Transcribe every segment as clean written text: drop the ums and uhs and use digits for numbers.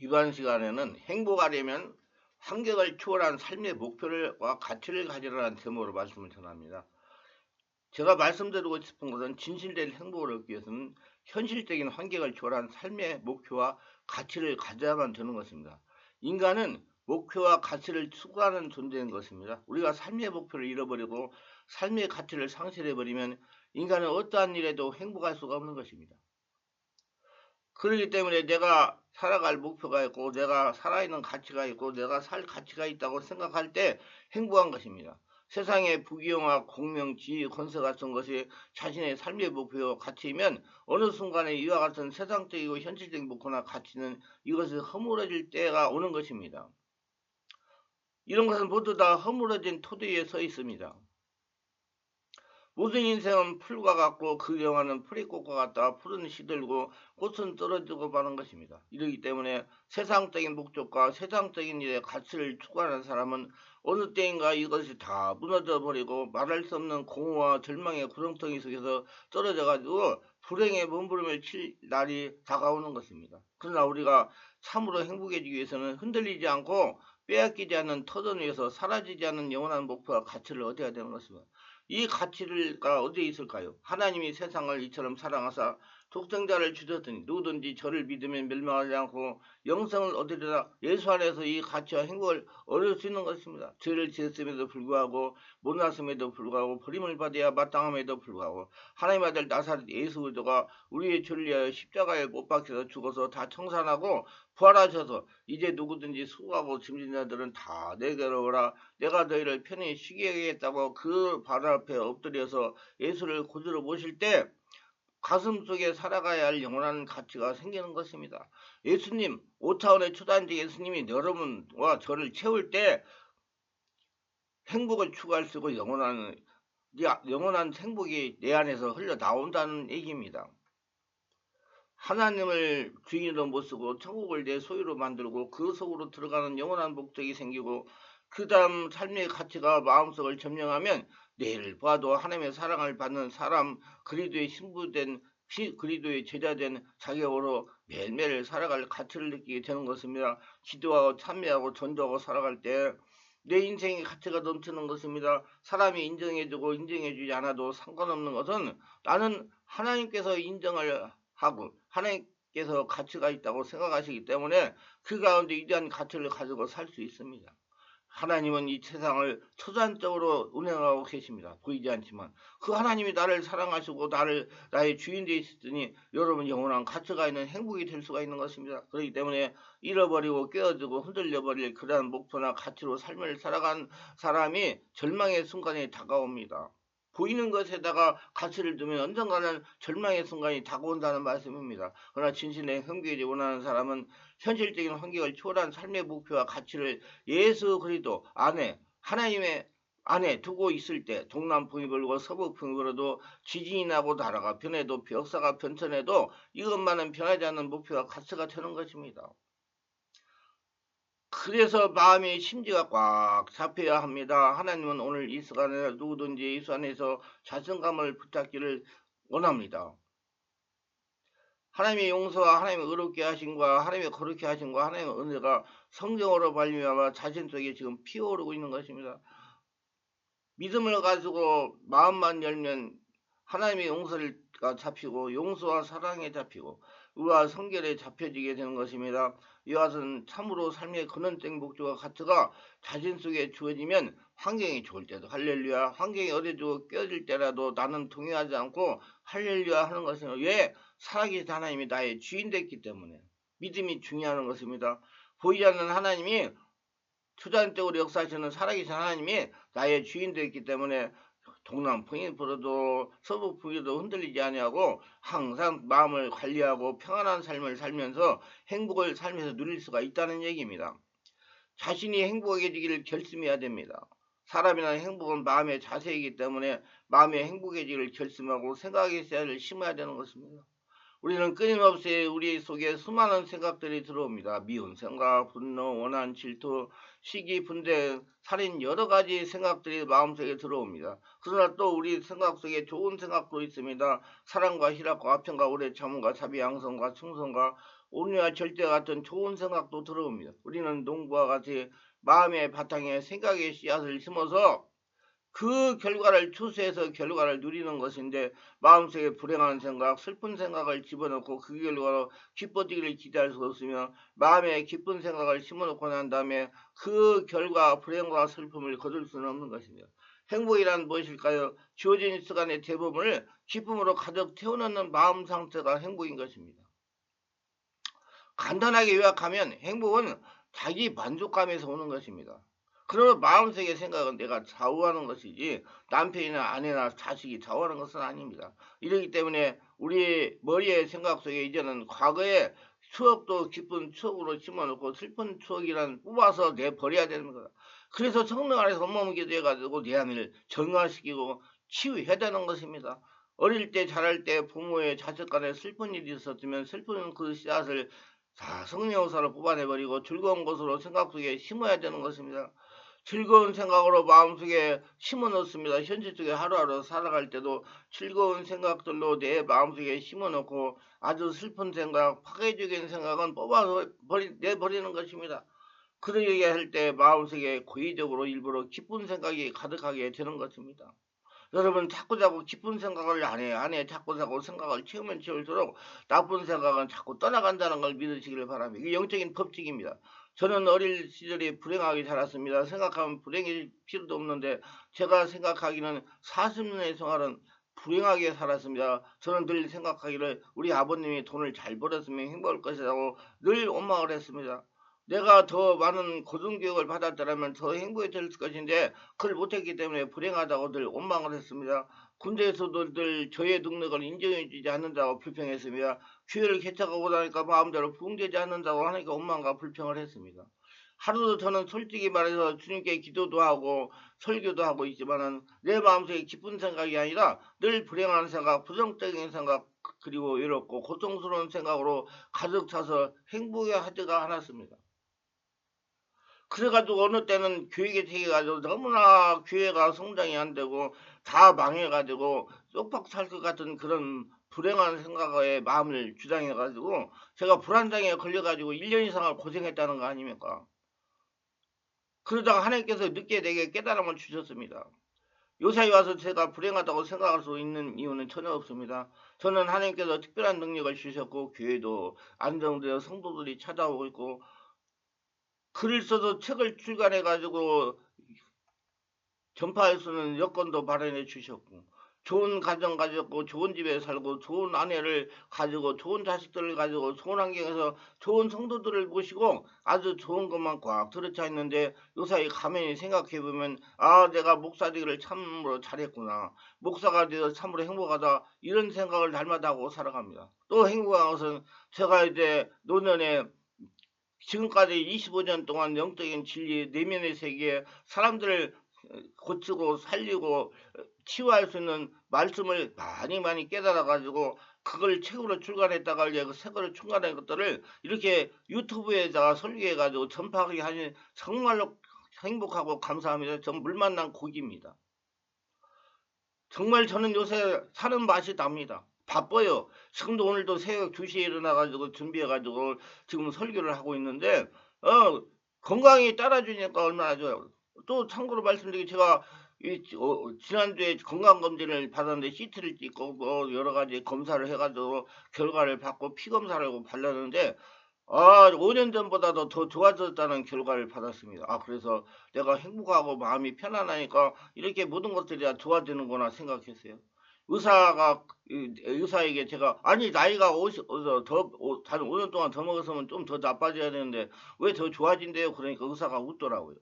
이번 시간에는 행복하려면 환경을 초월한 삶의 목표와 가치를 가지라는 제목으로 말씀을 전합니다. 제가 말씀드리고 싶은 것은 진실된 행복을 얻기 위해서는 현실적인 환경을 초월한 삶의 목표와 가치를 가져야만 되는 것입니다. 인간은 목표와 가치를 추구하는 존재인 것입니다. 우리가 삶의 목표를 잃어버리고 삶의 가치를 상실해버리면 인간은 어떠한 일에도 행복할 수가 없는 것입니다. 그렇기 때문에 내가 살아갈 목표가 있고 내가 살아있는 가치가 있고 내가 살 가치가 있다고 생각할 때 행복한 것입니다. 세상의 부귀영화, 공명, 지위, 권세 같은 것이 자신의 삶의 목표와 가치이면 어느 순간에 이와 같은 세상적이고 현실적인 목표나 가치는 이것이 허물어질 때가 오는 것입니다. 이런 것은 모두 다 허물어진 토대 위에 서 있습니다. 모든 인생은 풀과 같고 그 영화는 풀이꽃과 같다. 풀은 시들고 꽃은 떨어지고 마는 것입니다. 이러기 때문에 세상적인 목적과 세상적인 일에 가치를 추구하는 사람은 어느 때인가 이것이 다 무너져 버리고 말할 수 없는 공허와 절망의 구렁텅이 속에서 떨어져 가지고 불행의 몸부림을 칠 날이 다가오는 것입니다. 그러나 우리가 참으로 행복해지기 위해서는 흔들리지 않고 빼앗기지 않는 터전 위에서 사라지지 않는 영원한 목표와 가치를 얻어야 되는 것입니다. 이 가치가 어디에 있을까요? 하나님이 세상을 이처럼 사랑하사 독생자를 주셨더니 누구든지 저를 믿으면 멸망하지 않고 영생을 얻으리라. 예수 안에서 이 가치와 행복을 얻을 수 있는 것입니다. 죄를 지었음에도 불구하고 못났음에도 불구하고 버림을 받아야 마땅함에도 불구하고 하나님 아들 나사렛 예수 그리스도가 우리의 죄를 위하여 십자가에 못 박혀서 죽어서 다 청산하고 부활하셔서 이제 누구든지 수고하고 짐진 자들은 다 내게로 오라. 내가 너희를 편히 쉬게 하겠다고 그 발 앞에 엎드려서 예수를 구주로 모실 때 가슴 속에 살아가야 할 영원한 가치가 생기는 것입니다. 예수님, 5차원의 초단지 예수님이 여러분과 저를 채울 때 행복을 추구할 수 있고 영원한 행복이 내 안에서 흘러나온다는 얘기입니다. 하나님을 주인으로 모시고 천국을 내 소유로 만들고 그 속으로 들어가는 영원한 목적이 생기고 그 다음 삶의 가치가 마음속을 점령하면 내일 봐도 하나님의 사랑을 받는 사람, 그리스도의 신부된 그리스도의 제자된 자격으로 매일매일 살아갈 가치를 느끼게 되는 것입니다. 기도하고 참여하고 전도하고 살아갈 때 내 인생의 가치가 넘치는 것입니다. 사람이 인정해주고 인정해주지 않아도 상관없는 것은 나는 하나님께서 인정을 하고 하나님께서 가치가 있다고 생각하시기 때문에 그 가운데 위대한 가치를 가지고 살 수 있습니다. 하나님은 이 세상을 초자연적으로 운행하고 계십니다. 보이지 않지만 그 하나님이 나를 사랑하시고 나의 주인 되시더니 여러분 영원한 가치가 있는 행복이 될 수가 있는 것입니다. 그렇기 때문에 잃어버리고 깨어지고 흔들려버릴 그러한 목표나 가치로 삶을 살아간 사람이 절망의 순간이 다가옵니다. 보이는 것에다가 가치를 두면 언젠가는 절망의 순간이 다가온다는 말씀입니다. 그러나 진실의 행복이 원하는 사람은 현실적인 환경을 초월한 삶의 목표와 가치를 예수 그리스도 안에 하나님의 안에 두고 있을 때 동남풍이 불고 서북풍이 불어도 지진이 나고 나라가 변해도 역사가 변천해도 이것만은 변하지 않는 목표와 가치가 되는 것입니다. 그래서 마음의 심지가 꽉 잡혀야 합니다. 하나님은 오늘 이 시간에 누구든지 예수 안에서 자신감을 붙잡기를 원합니다. 하나님의 용서와 하나님의 의롭게 하심과 하나님의 거룩게 하심과 하나님의 은혜가 성경으로 말미암아 자신 속에 지금 피어오르고 있는 것입니다. 믿음을 가지고 마음만 열면 하나님의 용서가 잡히고 용서와 사랑에 잡히고 의와 성결에 잡혀지게 되는 것입니다. 이것은 참으로 삶의 근원적인 목적과 가치가 자신 속에 주어지면 환경이 좋을 때도 할렐루야, 환경이 어디도 깨어질 때라도 나는 동요하지 않고 할렐루야 하는 것은 왜? 살아계신 하나님이 나의 주인 됐기 때문에 믿음이 중요한 것입니다. 보이지 않는 하나님이 초자연적으로 역사하시는 살아계신 하나님이 나의 주인 되었기 때문에 동남풍이 불어도 서북풍이도 흔들리지 아니하고 항상 마음을 관리하고 평안한 삶을 살면서 행복을 살면서 누릴 수가 있다는 얘기입니다. 자신이 행복해지기를 결심해야 됩니다. 사람이나 행복은 마음의 자세이기 때문에 마음의 행복해지기를 결심하고 생각의 씨앗을 심어야 되는 것입니다. 우리는 끊임없이 우리 속에 수많은 생각들이 들어옵니다. 미운 생각, 분노, 원한, 질투, 시기, 분쟁, 살인 여러 가지 생각들이 마음속에 들어옵니다. 그러나 또 우리 생각 속에 좋은 생각도 있습니다. 사랑과 희락과 화평과 오래 참음과 자비, 양성과 충성과 온유와 절대 같은 좋은 생각도 들어옵니다. 우리는 농부와 같이 마음의 바탕에 생각의 씨앗을 심어서 그 결과를 추수해서 결과를 누리는 것인데, 마음속에 불행한 생각, 슬픈 생각을 집어넣고 그 결과로 기뻐지기를 기대할 수 없으며, 마음에 기쁜 생각을 심어놓고 난 다음에 그 결과 불행과 슬픔을 거둘 수는 없는 것입니다. 행복이란 무엇일까요? 주어진 시간의 대부분을 기쁨으로 가득 채워넣는 마음 상태가 행복인 것입니다. 간단하게 요약하면 행복은 자기 만족감에서 오는 것입니다. 그러면 마음속의 생각은 내가 좌우하는 것이지 남편이나 아내나 자식이 좌우하는 것은 아닙니다. 이러기 때문에 우리 머리의 생각 속에 이제는 과거의 추억도 기쁜 추억으로 심어놓고 슬픈 추억이란 뽑아서 내버려야 되는 거다. 그래서 성령 안에서 머무게 돼가지고 내 안을 정화시키고 치유해야 되는 것입니다. 어릴 때 자랄 때 부모의 자식 간에 슬픈 일이 있었으면 슬픈 그 씨앗을 다 성령사로 뽑아내버리고 즐거운 것으로 생각 속에 심어야 되는 것입니다. 즐거운 생각으로 마음속에 심어 놓습니다. 현실 속에 하루하루 살아갈 때도 즐거운 생각들로 내 마음속에 심어 놓고 아주 슬픈 생각, 파괴적인 생각은 뽑아서 내버리는 것입니다. 그러게 할 때 마음속에 고의적으로 일부러 기쁜 생각이 가득하게 되는 것입니다. 여러분 자꾸 기쁜 생각을 안 해. 자꾸 생각을 채우면 채울수록 나쁜 생각은 자꾸 떠나간다는 걸 믿으시길 바랍니다. 이게 영적인 법칙입니다. 저는 어릴 시절에 불행하게 자랐습니다. 생각하면 불행일 필요도 없는데 제가 생각하기는 40년의 생활은 불행하게 살았습니다. 저는 늘 생각하기를 우리 아버님이 돈을 잘 벌었으면 행복할 것이라고 늘 원망을 했습니다. 내가 더 많은 고등교육을 받았더라면 더 행복해질 것인데 그걸 못했기 때문에 불행하다고 늘 원망을 했습니다. 군대에서도 늘 저의 능력을 인정해주지 않는다고 불평했습니다. 교회를 개척하고 나니까 마음대로 부응되지 않는다고 하니까 원망과 불평을 했습니다. 하루도 저는 솔직히 말해서 주님께 기도도 하고 설교도 하고 있지만은 내 마음속에 기쁜 생각이 아니라 늘 불행한 생각, 부정적인 생각, 그리고 외롭고 고통스러운 생각으로 가득 차서 행복해 하지가 않았습니다. 그래가지고 어느 때는 교육에 되게가지고 너무나 교회가 성장이 안 되고 다 망해가지고 쪽박 살 것 같은 그런 불행한 생각에 마음을 주장해가지고 제가 불안장애 걸려가지고 1년 이상을 고생했다는 거 아닙니까? 그러다가 하나님께서 늦게 내게 깨달음을 주셨습니다. 요사이 와서 제가 불행하다고 생각할 수 있는 이유는 전혀 없습니다. 저는 하나님께서 특별한 능력을 주셨고 교회도 안정되어 성도들이 찾아오고 있고 글을 써서 책을 출간해가지고 전파할 수 있는 여건도 마련해 주셨고 좋은 가정 가졌고 좋은 집에 살고 좋은 아내를 가지고 좋은 자식들을 가지고 좋은 환경에서 좋은 성도들을 모시고 아주 좋은 것만 꽉 들어차 있는데 요사이 가만히 생각해보면 아 내가 목사 되기를 참으로 잘했구나, 목사가 되어 참으로 행복하다, 이런 생각을 날마다 하고 살아갑니다. 또 행복한 것은 제가 이제 노년에 지금까지 25년 동안 영적인 진리, 내면의 세계에 사람들을 고치고 살리고 치유할 수 있는 말씀을 많이 깨달아가지고 그걸 책으로 출간했다가 이제 그 책으로 출간한 것들을 이렇게 유튜브에다가 설계해가지고 전파하게 하니 정말로 행복하고 감사합니다. 전 물 만난 고기입니다. 정말 저는 요새 사는 맛이 납니다. 바빠요. 지금도 오늘도 새벽 2시에 일어나가지고 준비해가지고 지금 설교를 하고 있는데, 건강히 따라주니까 얼마나 좋아요. 또 참고로 말씀드리기 제가 지난주에 건강검진을 받았는데 CT를 찍고 뭐 여러 가지 검사를 해가지고 결과를 받고 피 검사를 하고 받았는데 5년 전보다도 더 좋아졌다는 결과를 받았습니다. 그래서 내가 행복하고 마음이 편안하니까 이렇게 모든 것들이 다 좋아지는구나 생각했어요. 의사에게 제가, 아니, 나이가 5년 동안 더 먹었으면 좀 더 나빠져야 되는데, 왜 더 좋아진대요? 그러니까 의사가 웃더라고요.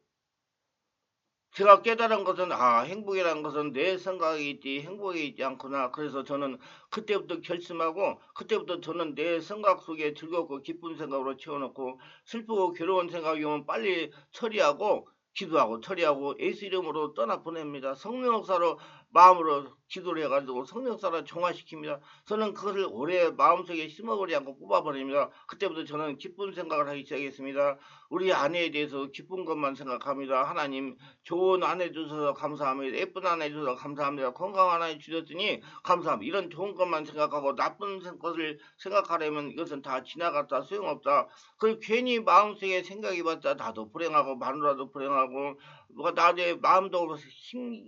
제가 깨달은 것은 행복이라는 것은 내 생각이 있지 행복이 있지 않구나. 그래서 저는 그때부터 결심하고 그때부터 저는 내 생각 속에 즐겁고 기쁜 생각으로 채워놓고 슬프고 괴로운 생각이 오면 빨리 처리하고 기도하고 처리하고 예수 이름으로 떠나보냅니다. 성령 역사로 마음으로 기도를 해가지고 성령사를 정화시킵니다. 저는 그것을 오래 마음속에 심어버리지 않고 뽑아버립니다. 그때부터 저는 기쁜 생각을 하기 시작했습니다. 우리 아내에 대해서 기쁜 것만 생각합니다. 하나님 좋은 아내 주셔서 감사합니다. 예쁜 아내 주셔서 감사합니다. 건강한 아내 주셨으니 감사합니다. 이런 좋은 것만 생각하고 나쁜 것을 생각하려면 이것은 다 지나갔다 소용없다. 그걸 괜히 마음속에 생각해봤자 나도 불행하고 마누라도 불행하고 뭐가 나의 마음도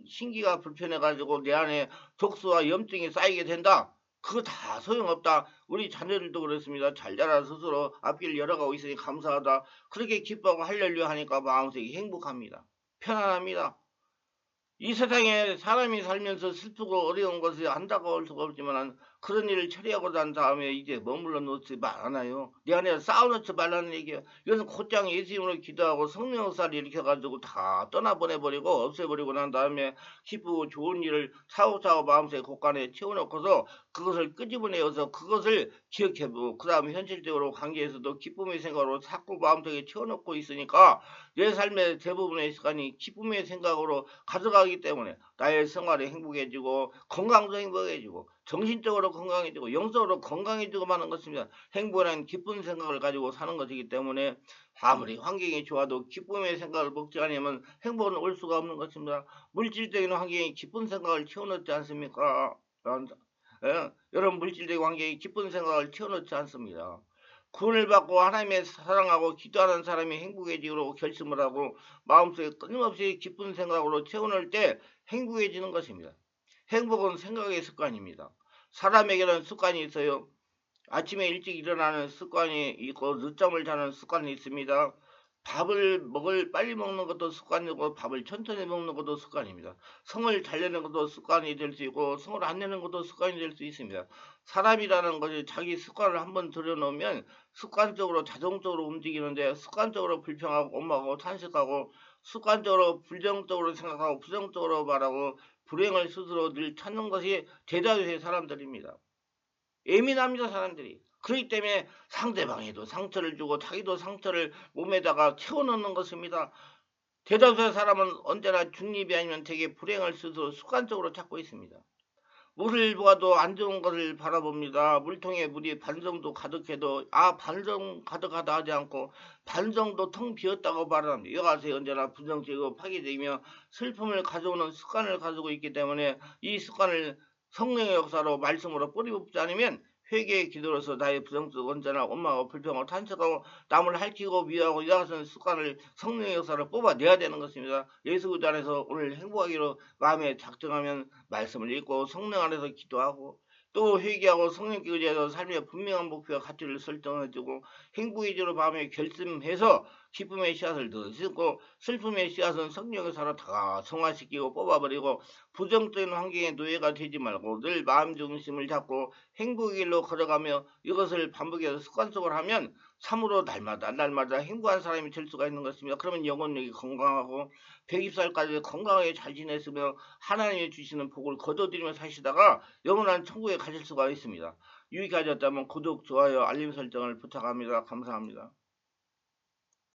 신기가 불편해가지고 내 안에 독소와 염증이 쌓이게 된다. 그거 다 소용없다. 우리 자녀들도 그렇습니다. 잘 자라 스스로 앞길 열어가고 있으니 감사하다. 그렇게 기뻐하고 할렐루야 하니까 마음속이 행복합니다. 편안합니다. 이 세상에 사람이 살면서 슬프고 어려운 것을 안다고 할 수가 없지만 그런 일을 처리하고 난 다음에 이제 머물러 놓지 말아요. 내 안에 쌓아놓지 말라는 얘기야. 이것은 곧장 예수님으로 기도하고 성령사를 일으켜가지고 다 떠나보내버리고 없애버리고 난 다음에 기쁘고 좋은 일을 사고사고 마음속에 곳간에 채워놓고서 그것을 끄집어내어서 그것을 기억해보고 그 다음에 현실적으로 관계에서도 기쁨의 생각으로 자꾸 마음속에 채워놓고 있으니까 내 삶의 대부분의 시간이 기쁨의 생각으로 가져가기 때문에 나의 생활이 행복해지고 건강도 행복해지고 정신적으로 건강해지고 영적으로 건강해지고 마는 것입니다. 행복이란 기쁜 생각을 가지고 사는 것이기 때문에 아무리 환경이 좋아도 기쁨의 생각을 먹지 않으면 행복은 올 수가 없는 것입니다. 물질적인 환경이 기쁜 생각을 채워넣지 않습니까? 여러분 물질적인 환경이 기쁜 생각을 채워넣지 않습니다. 구원을 받고 하나님의 사랑하고 기도하는 사람이 행복해지도록 결심을 하고 마음속에 끊임없이 기쁜 생각으로 채워넣을 때 행복해지는 것입니다. 행복은 생각의 습관입니다. 사람에게는 습관이 있어요. 아침에 일찍 일어나는 습관이 있고 늦잠을 자는 습관이 있습니다. 밥을 빨리 먹는 것도 습관이고 밥을 천천히 먹는 것도 습관입니다. 성을 잘 내는 것도 습관이 될 수 있고 성을 안 내는 것도 습관이 될 수 있습니다. 사람이라는 것이 자기 습관을 한번 들여놓으면 습관적으로 자동적으로 움직이는데 습관적으로 불평하고 엄마하고 탄식하고 습관적으로 부정적으로 생각하고 부정적으로 말하고 불행을 스스로 늘 찾는 것이 대다수의 사람들입니다. 예민합니다, 사람들이. 그렇기 때문에 상대방에도 상처를 주고 자기도 상처를 몸에다가 채워넣는 것입니다. 대다수의 사람은 언제나 중립이 아니면 되게 불행을 스스로 습관적으로 찾고 있습니다. 물을 보아도 안 좋은 것을 바라봅니다. 물통에 물이 반 정도 가득해도 반 정도 가득하다 하지 않고 반 정도 텅 비었다고 말합니다. 이것이 언제나 부정적이고 파괴적이며 슬픔을 가져오는 습관을 가지고 있기 때문에 이 습관을 성령의 역사로 말씀으로 뿌리붓지 않으면 회개의 기도로서 나의 부정적 언제나 원망하고 불평하고 탄식하고 남을 핥히고 미워하고 이와 같은 습관을 성령의 역사를 뽑아내야 되는 것입니다. 예수 그리스도 안에서 오늘 행복하기로 마음에 작정하면 말씀을 읽고 성령 안에서 기도하고 또 회개하고 성령께 의지해서 삶의 분명한 목표와 가치를 설정해주고 행복의지로 마음에 결심해서 기쁨의 씨앗을 더 심고 슬픔의 씨앗은 성령의 사로 다 성화시키고 뽑아버리고 부정적인 환경의 노예가 되지 말고 늘 마음 중심을 잡고 행복의 길로 걸어가며 이것을 반복해서 습관적으로 하면 참으로 날마다 행복한 사람이 될 수가 있는 것입니다. 그러면 영혼력이 건강하고 120살까지 건강하게 잘 지냈으며 하나님이 주시는 복을 거둬들이며 사시다가 영원한 천국에 가실 수가 있습니다. 유익하셨다면 구독, 좋아요, 알림 설정을 부탁합니다. 감사합니다.